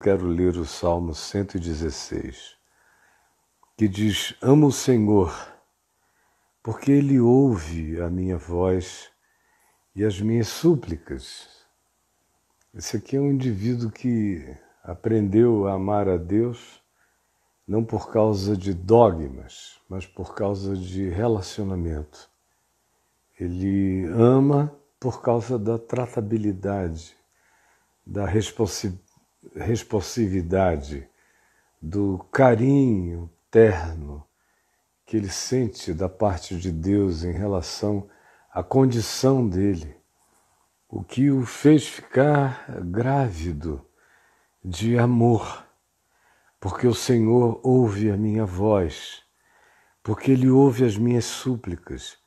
Quero ler o Salmo 116, que diz: Amo o Senhor, porque Ele ouve a minha voz e as minhas súplicas. Esse aqui é um indivíduo que aprendeu a amar a Deus não por causa de dogmas, mas por causa de relacionamento. Ele ama por causa da tratabilidade, da responsividade, do carinho terno que ele sente da parte de Deus em relação à condição dele, o que o fez ficar grávido de amor, porque o Senhor ouve a minha voz, porque Ele ouve as minhas súplicas,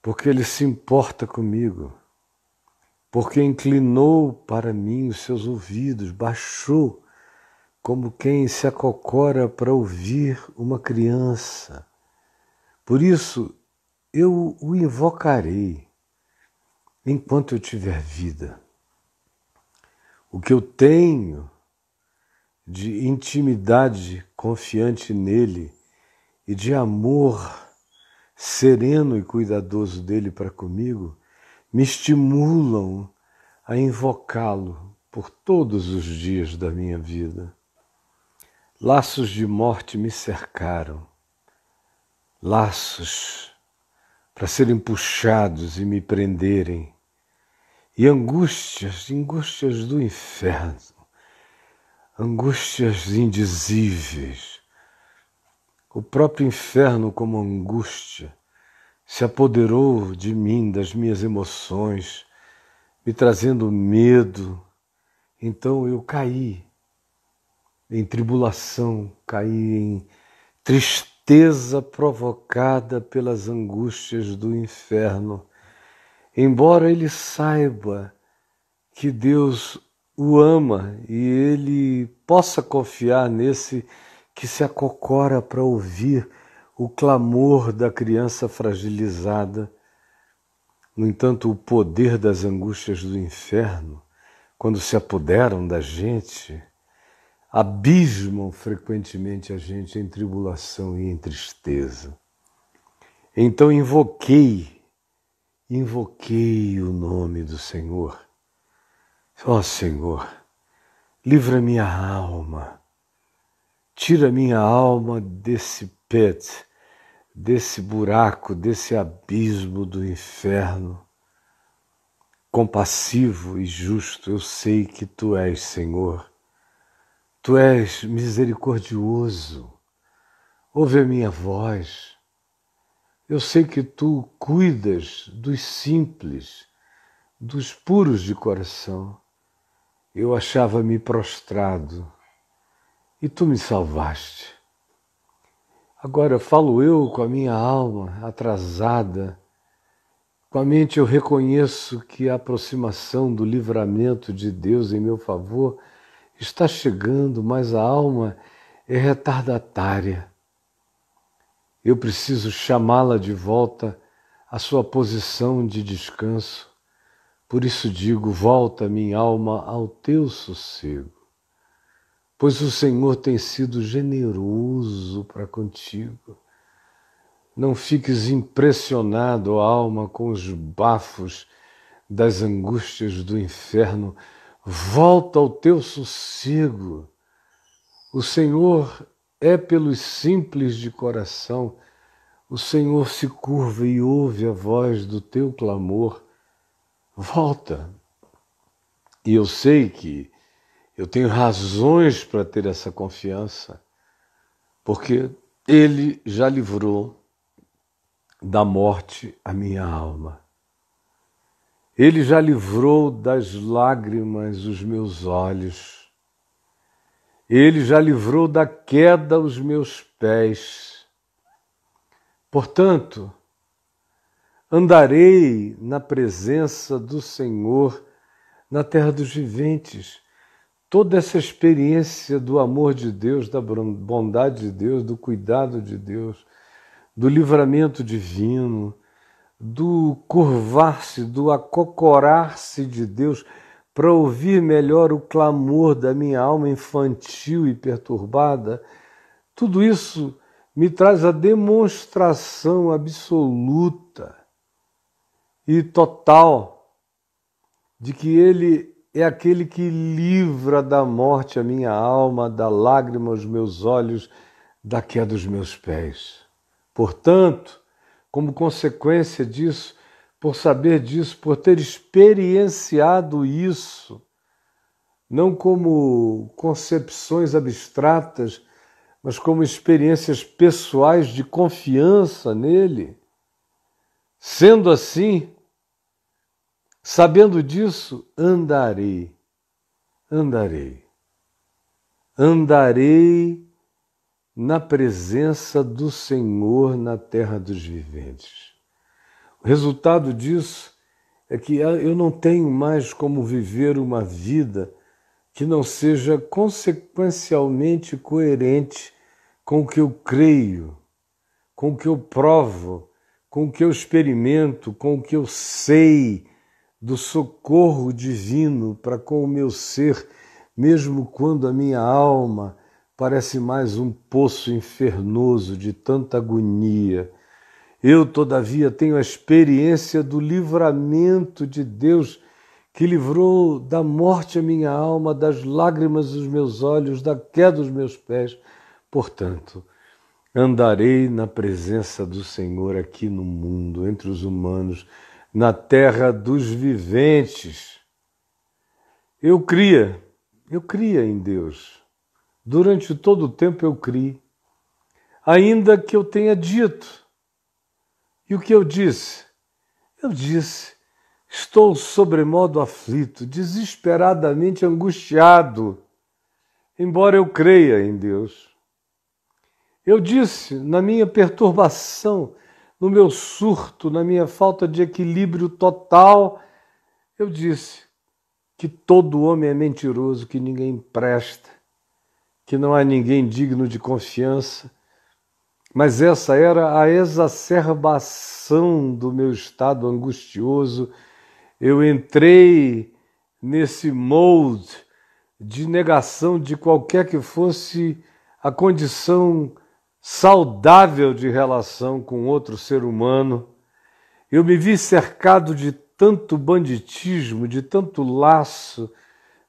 porque Ele se importa comigo, porque inclinou para mim os seus ouvidos, baixou como quem se acocora para ouvir uma criança. Por isso, eu o invocarei enquanto eu tiver vida. O que eu tenho de intimidade confiante nele e de amor sereno e cuidadoso dele para comigo me estimulam a invocá-lo por todos os dias da minha vida. Laços de morte me cercaram, laços para serem puxados e me prenderem, e angústias do inferno, angústias indizíveis. O próprio inferno, como angústia, se apoderou de mim, das minhas emoções, me trazendo medo. Então eu caí em tribulação, caí em tristeza provocada pelas angústias do inferno. Embora ele saiba que Deus o ama e ele possa confiar nesse que se acocora para ouvir o clamor da criança fragilizada. No entanto, o poder das angústias do inferno, quando se apoderam da gente, abismam frequentemente a gente em tribulação e em tristeza. Então invoquei o nome do Senhor. Ó Senhor, livra minha alma, tira minha alma desse desse buraco, desse abismo do inferno. Compassivo e justo, eu sei que Tu és, Senhor. Tu és misericordioso, ouve a minha voz. Eu sei que Tu cuidas dos simples, dos puros de coração. Eu achava-me prostrado e Tu me salvaste. Agora falo eu com a minha alma atrasada, com a mente eu reconheço que a aproximação do livramento de Deus em meu favor está chegando, mas a alma é retardatária. Eu preciso chamá-la de volta à sua posição de descanso. Por isso digo, volta minha alma ao teu sossego, pois o Senhor tem sido generoso para contigo. Não fiques impressionado, ó alma, com os bafos das angústias do inferno. Volta ao teu sossego. O Senhor é pelos simples de coração. O Senhor se curva e ouve a voz do teu clamor. Volta. E eu sei que eu tenho razões para ter essa confiança, porque Ele já livrou da morte a minha alma. Ele já livrou das lágrimas os meus olhos. Ele já livrou da queda os meus pés. Portanto, andarei na presença do Senhor na terra dos viventes. Toda essa experiência do amor de Deus, da bondade de Deus, do cuidado de Deus, do livramento divino, do curvar-se, do acocorar-se de Deus, para ouvir melhor o clamor da minha alma infantil e perturbada, tudo isso me traz a demonstração absoluta e total de que Ele é aquele que livra da morte a minha alma, da lágrima aos meus olhos, da queda dos meus pés. Portanto, como consequência disso, por saber disso, por ter experienciado isso, não como concepções abstratas, mas como experiências pessoais de confiança nele, sendo assim, sabendo disso, andarei na presença do Senhor na terra dos viventes. O resultado disso é que eu não tenho mais como viver uma vida que não seja consequencialmente coerente com o que eu creio, com o que eu provo, com o que eu experimento, com o que eu sei do socorro divino para com o meu ser, mesmo quando a minha alma parece mais um poço infernoso de tanta agonia. Eu, todavia, tenho a experiência do livramento de Deus que livrou da morte a minha alma, das lágrimas dos meus olhos, da queda dos meus pés. Portanto, andarei na presença do Senhor aqui no mundo, entre os humanos, na terra dos viventes. Eu cria em Deus. Durante todo o tempo eu criei, ainda que eu tenha dito. E o que eu disse? Eu disse, estou sobremodo aflito, desesperadamente angustiado, embora eu creia em Deus. Eu disse, na minha perturbação, no meu surto, na minha falta de equilíbrio total, eu disse que todo homem é mentiroso, que ninguém presta, que não há ninguém digno de confiança. Mas essa era a exacerbação do meu estado angustioso. Eu entrei nesse molde de negação de qualquer que fosse a condição saudável de relação com outro ser humano. Eu me vi cercado de tanto banditismo, de tanto laço,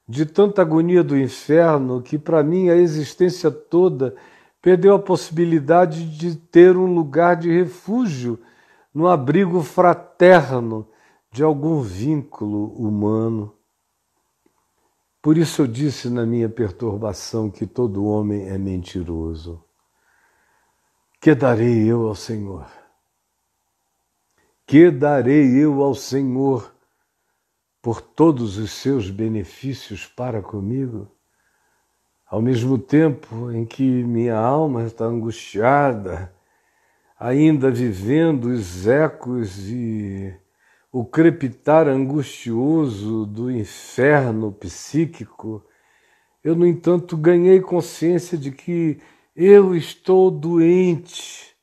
de tanta agonia do inferno, que para mim a existência toda perdeu a possibilidade de ter um lugar de refúgio no abrigo fraterno de algum vínculo humano. Por isso eu disse na minha perturbação que todo homem é mentiroso. Que darei eu ao Senhor? Que darei eu ao Senhor por todos os seus benefícios para comigo? Ao mesmo tempo em que minha alma está angustiada, ainda vivendo os ecos e o crepitar angustioso do inferno psíquico, eu, no entanto, ganhei consciência de que eu estou doente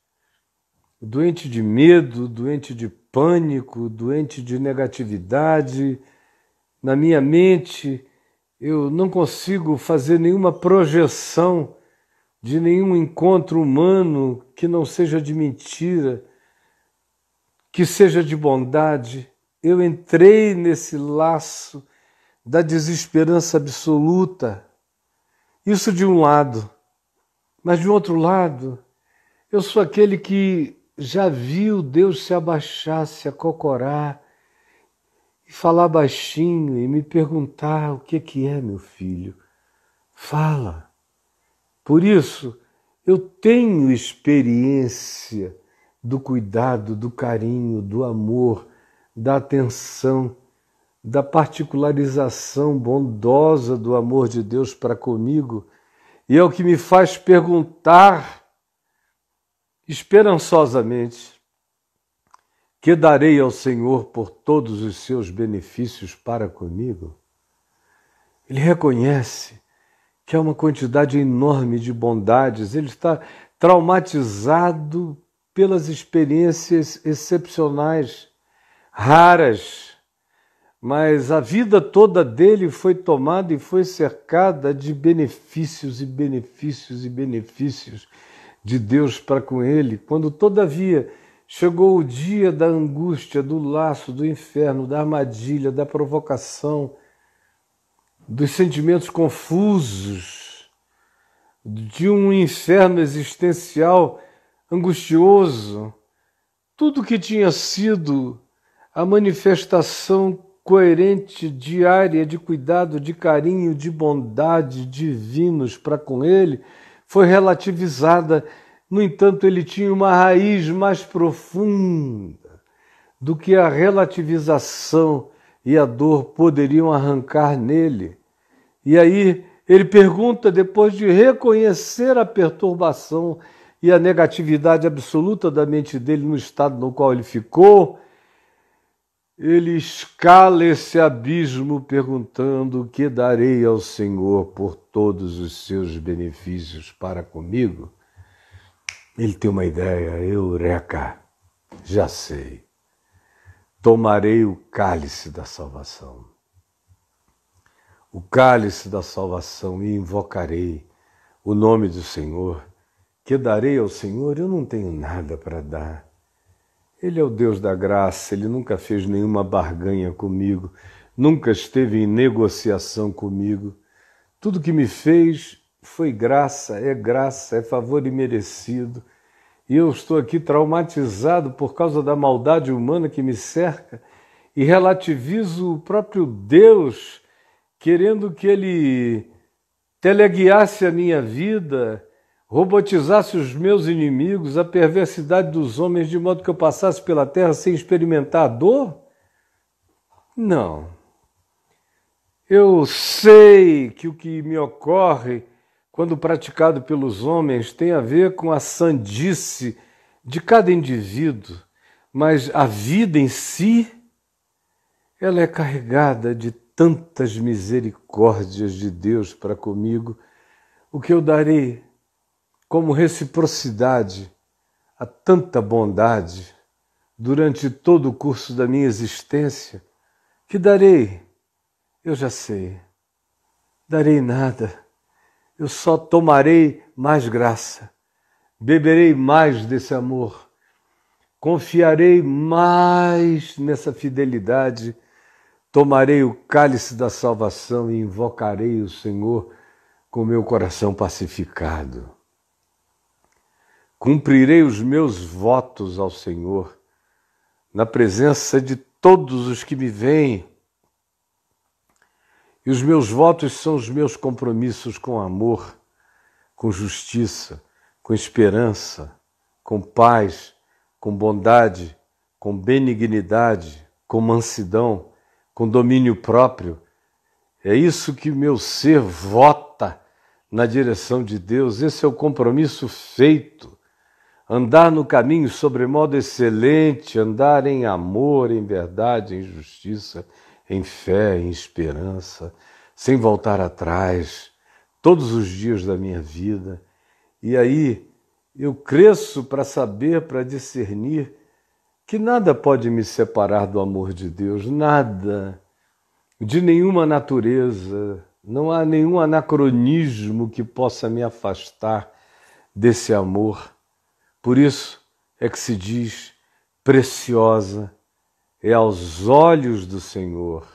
de medo, doente de pânico, doente de negatividade. Na minha mente, eu não consigo fazer nenhuma projeção de nenhum encontro humano que não seja de mentira, que seja de bondade. Eu entrei nesse laço da desesperança absoluta. Isso de um lado. Mas de outro lado, eu sou aquele que já viu Deus se abaixar, se acocorar, e falar baixinho e me perguntar o que é, meu filho. Fala. Por isso, eu tenho experiência do cuidado, do carinho, do amor, da atenção, da particularização bondosa do amor de Deus para comigo, e é o que me faz perguntar esperançosamente: que darei ao Senhor por todos os seus benefícios para comigo? Ele reconhece que há uma quantidade enorme de bondades, ele está traumatizado pelas experiências excepcionais, raras, mas a vida toda dele foi tomada e foi cercada de benefícios e benefícios e benefícios de Deus para com ele. Quando, todavia, chegou o dia da angústia, do laço, do inferno, da armadilha, da provocação, dos sentimentos confusos, de um inferno existencial angustioso, tudo que tinha sido a manifestação coerente, diária, de cuidado, de carinho, de bondade divinos para com ele, foi relativizada. No entanto, ele tinha uma raiz mais profunda do que a relativização e a dor poderiam arrancar nele. E aí ele pergunta, depois de reconhecer a perturbação e a negatividade absoluta da mente dele no estado no qual ele ficou, ele escala esse abismo perguntando: o que darei ao Senhor por todos os seus benefícios para comigo? Ele tem uma ideia: eureka, já sei. Tomarei o cálice da salvação. O cálice da salvação, e invocarei o nome do Senhor. Que darei ao Senhor? Eu não tenho nada para dar. Ele é o Deus da graça, ele nunca fez nenhuma barganha comigo, nunca esteve em negociação comigo. Tudo que me fez foi graça, é favor imerecido. E eu estou aqui traumatizado por causa da maldade humana que me cerca e relativizo o próprio Deus, querendo que ele teleguiasse a minha vida, robotizasse os meus inimigos, a perversidade dos homens, de modo que eu passasse pela terra sem experimentar a dor? Não. Eu sei que o que me ocorre quando praticado pelos homens tem a ver com a sandice de cada indivíduo, mas a vida em si, ela é carregada de tantas misericórdias de Deus para comigo. O que eu darei como reciprocidade a tanta bondade durante todo o curso da minha existência? Que darei? Eu já sei. Darei nada. Eu só tomarei mais graça, beberei mais desse amor, confiarei mais nessa fidelidade, tomarei o cálice da salvação e invocarei o Senhor com meu coração pacificado. Cumprirei os meus votos ao Senhor, na presença de todos os que me veem. E os meus votos são os meus compromissos com amor, com justiça, com esperança, com paz, com bondade, com benignidade, com mansidão, com domínio próprio. É isso que meu ser vota na direção de Deus. Esse é o compromisso feito. Andar no caminho sobremodo excelente, andar em amor, em verdade, em justiça, em fé, em esperança, sem voltar atrás, todos os dias da minha vida. E aí eu cresço para saber, para discernir que nada pode me separar do amor de Deus, nada, de nenhuma natureza, não há nenhum anacronismo que possa me afastar desse amor. Por isso é que se diz: preciosa é aos olhos do Senhor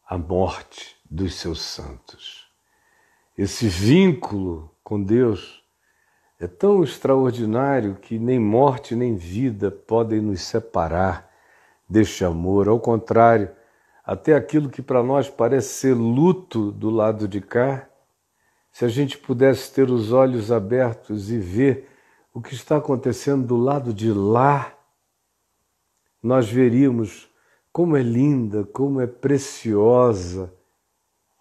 a morte dos seus santos. Esse vínculo com Deus é tão extraordinário que nem morte nem vida podem nos separar deste amor. Ao contrário, até aquilo que para nós parece ser luto do lado de cá, se a gente pudesse ter os olhos abertos e ver o que está acontecendo do lado de lá, nós veríamos como é linda, como é preciosa,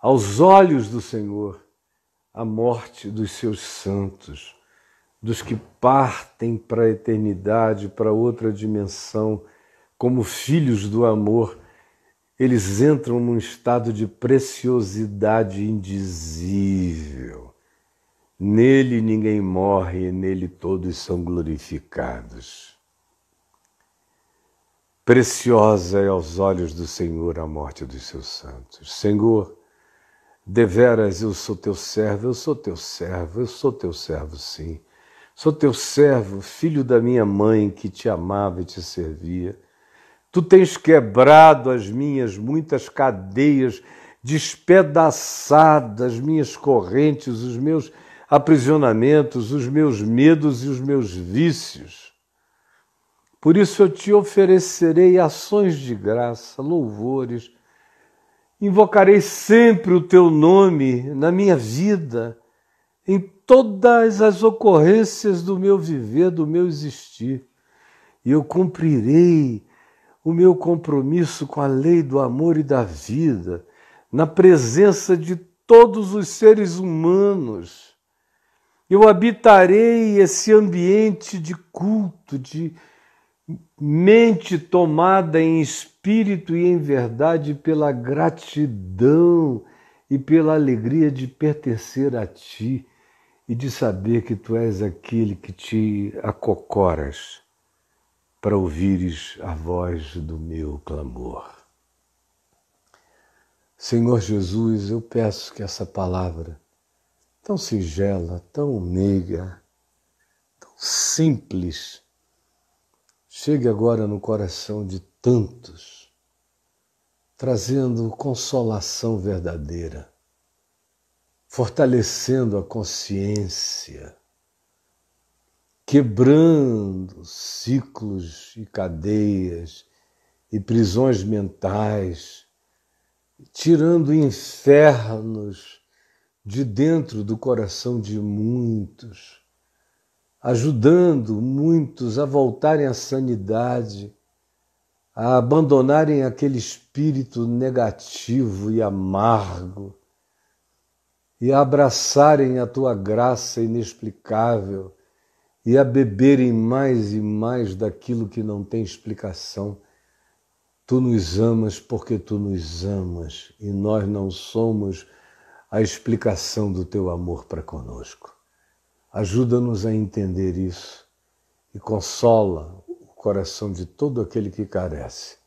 aos olhos do Senhor, a morte dos seus santos, dos que partem para a eternidade, para outra dimensão, como filhos do amor. Eles entram num estado de preciosidade indizível. Nele ninguém morre, e nele todos são glorificados. Preciosa é aos olhos do Senhor a morte dos seus santos. Senhor, deveras eu sou teu servo, eu sou teu servo, eu sou teu servo sim. Sou teu servo, filho da minha mãe que te amava e te servia. Tu tens quebrado as minhas muitas cadeias, despedaçado as minhas correntes, os meus aprisionamentos, os meus medos e os meus vícios. Por isso eu te oferecerei ações de graça, louvores. Invocarei sempre o teu nome na minha vida, em todas as ocorrências do meu viver, do meu existir. E eu cumprirei o meu compromisso com a lei do amor e da vida, na presença de todos os seres humanos. Eu habitarei esse ambiente de culto, de mente tomada em espírito e em verdade pela gratidão e pela alegria de pertencer a ti e de saber que tu és aquele que te acocoras para ouvires a voz do meu clamor. Senhor Jesus, eu peço que essa palavra tão singela, tão meiga, tão simples, chegue agora no coração de tantos, trazendo consolação verdadeira, fortalecendo a consciência, quebrando ciclos e cadeias e prisões mentais, tirando infernos de dentro do coração de muitos, ajudando muitos a voltarem à sanidade, a abandonarem aquele espírito negativo e amargo e a abraçarem a tua graça inexplicável e a beberem mais e mais daquilo que não tem explicação. Tu nos amas porque tu nos amas e nós não somos a explicação do teu amor para conosco. Ajuda-nos a entender isso e consola o coração de todo aquele que carece